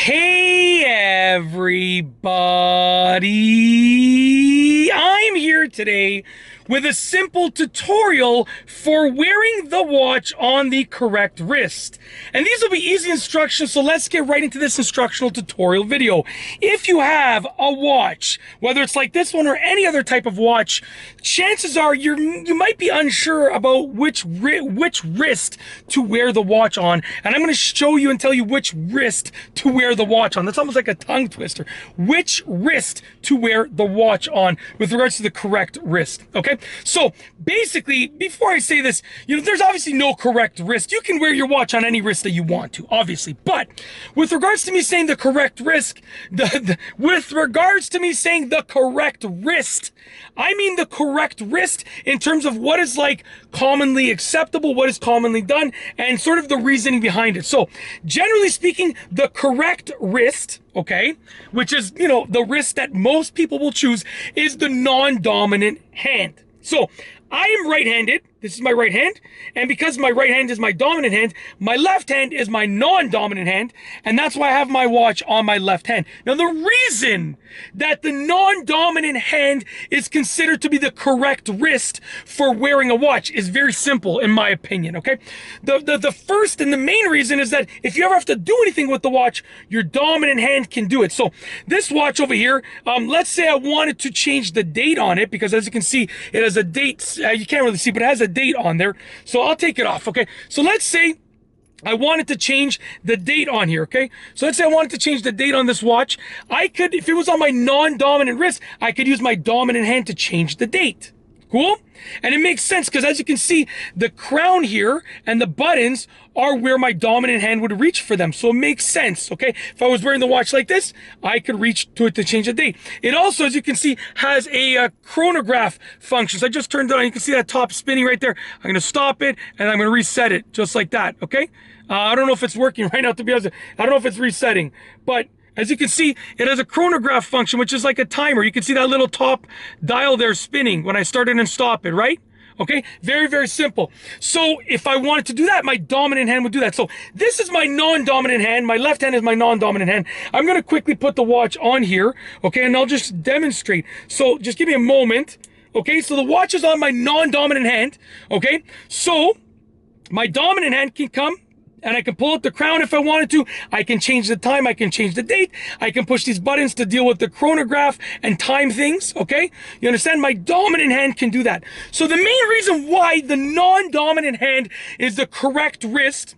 Hey everybody! I'm here today with a simple tutorial for wearing the watch on the correct wrist. And these will be easy instructions, so let's get right into this instructional tutorial video. If you have a watch, whether it's like this one or any other type of watch, chances are you might be unsure about which wrist to wear the watch on. And I'm going to show you and tell you which wrist to wear the watch on. That's almost like a tongue twister. Which wrist to wear the watch on with regards to the correct wrist. Okay, so basically, before I say this, there's obviously no correct wrist. You can wear your watch on any wrist that you want to, obviously. But with regards to me saying the correct wrist, I mean the correct wrist in terms of what is like commonly acceptable, what is commonly done, and sort of the reasoning behind it. So generally speaking, the correct wrist, okay, which is, the wrist that most people will choose, is the non-dominant hand. So I am right-handed. This is my right hand. And because my right hand is my dominant hand, my left hand is my non-dominant hand. And that's why I have my watch on my left hand. Now, the reason that the non-dominant hand is considered to be the correct wrist for wearing a watch is very simple, in my opinion, okay? The first and the main reason is that if you ever have to do anything with the watch, your dominant hand can do it. So this watch over here, let's say I wanted to change the date on it, because as you can see, it has a date. You can't really see, but it has a date on there. So I'll take it off, okay? So let's say I wanted to change the date on here, okay? So let's say I wanted to change the date on this watch. I could, if it was on my non-dominant wrist, I could use my dominant hand to change the date. Cool? And it makes sense because as you can see, the crown here and the buttons are where my dominant hand would reach for them. So it makes sense, okay? If I was wearing the watch like this, I could reach to it to change the date. It also, as you can see, has a chronograph function. So I just turned it on. You can see that top spinning right there. I'm going to stop it and I'm going to reset it just like that, okay? I don't know if it's working right now, to be honest. I don't know if it's resetting, but as you can see, it has a chronograph function, which is like a timer. You can see that little top dial there spinning when I start it and stop it, right? Okay, very, very simple. So if I wanted to do that, my dominant hand would do that. So this is my non-dominant hand. My left hand is my non-dominant hand. I'm going to quickly put the watch on here, okay, and I'll just demonstrate. So just give me a moment, okay? So the watch is on my non-dominant hand, okay? So my dominant hand can come, and I can pull out the crown if I wanted to. I can change the time. I can change the date. I can push these buttons to deal with the chronograph and time things, okay? You understand? My dominant hand can do that. So the main reason why the non-dominant hand is the correct wrist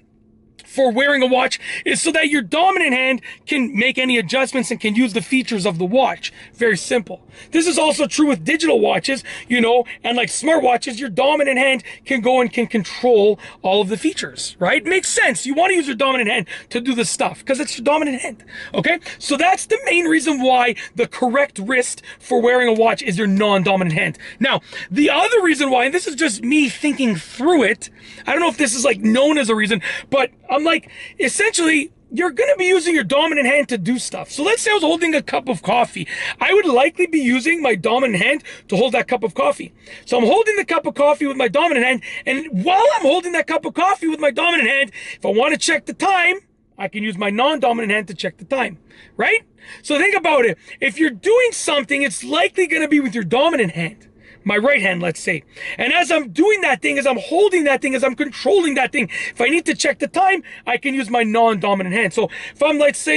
for wearing a watch is so that your dominant hand can make any adjustments and can use the features of the watch. Very simple. This is also true with digital watches, and like smartwatches, your dominant hand can go and can control all of the features, right? Makes sense. You want to use your dominant hand to do the stuff because it's your dominant hand, okay? So that's the main reason why the correct wrist for wearing a watch is your non-dominant hand. Now, the other reason why, and this is just me thinking through it, I don't know if this is like known as a reason, but I'm like, essentially, you're going to be using your dominant hand to do stuff. So let's say I was holding a cup of coffee. I would likely be using my dominant hand to hold that cup of coffee. So I'm holding the cup of coffee with my dominant hand. And while I'm holding that cup of coffee with my dominant hand, if I want to check the time, I can use my non-dominant hand to check the time, right? So think about it. If you're doing something, it's likely going to be with your dominant hand. My right hand, let's say. And as I'm doing that thing, as I'm holding that thing, as I'm controlling that thing, if I need to check the time, I can use my non-dominant hand. So if I'm, let's say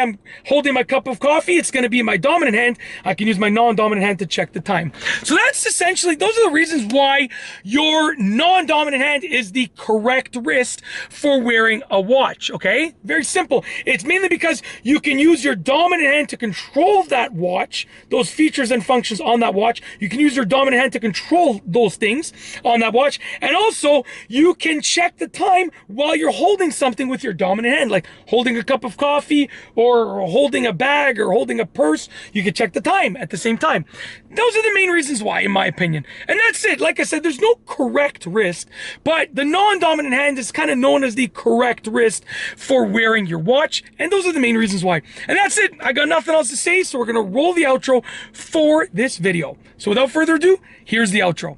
I'm holding my cup of coffee, it's going to be my dominant hand. I can use my non-dominant hand to check the time. So that's essentially, those are the reasons why your non-dominant hand is the correct wrist for wearing a watch, okay? Very simple. It's mainly because you can use your dominant hand to control that watch, those features and functions on that watch. You can use your dominant hand to control those things on that watch. And also, you can check the time while you're holding something with your dominant hand, like holding a cup of coffee or holding a bag or holding a purse. You can check the time at the same time. Those are the main reasons why, in my opinion. And that's it. Like I said, there's no correct wrist, but the non-dominant hand is kind of known as the correct wrist for wearing your watch. And those are the main reasons why. And that's it. I got nothing else to say, so we're going to roll the outro for this video. So without further further ado, here's the outro.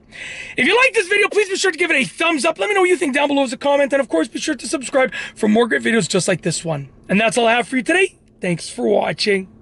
If you like this video, please be sure to give it a thumbs up. Let me know what you think down below as a comment. And of course, be sure to subscribe for more great videos just like this one. And that's all I have for you today. Thanks for watching.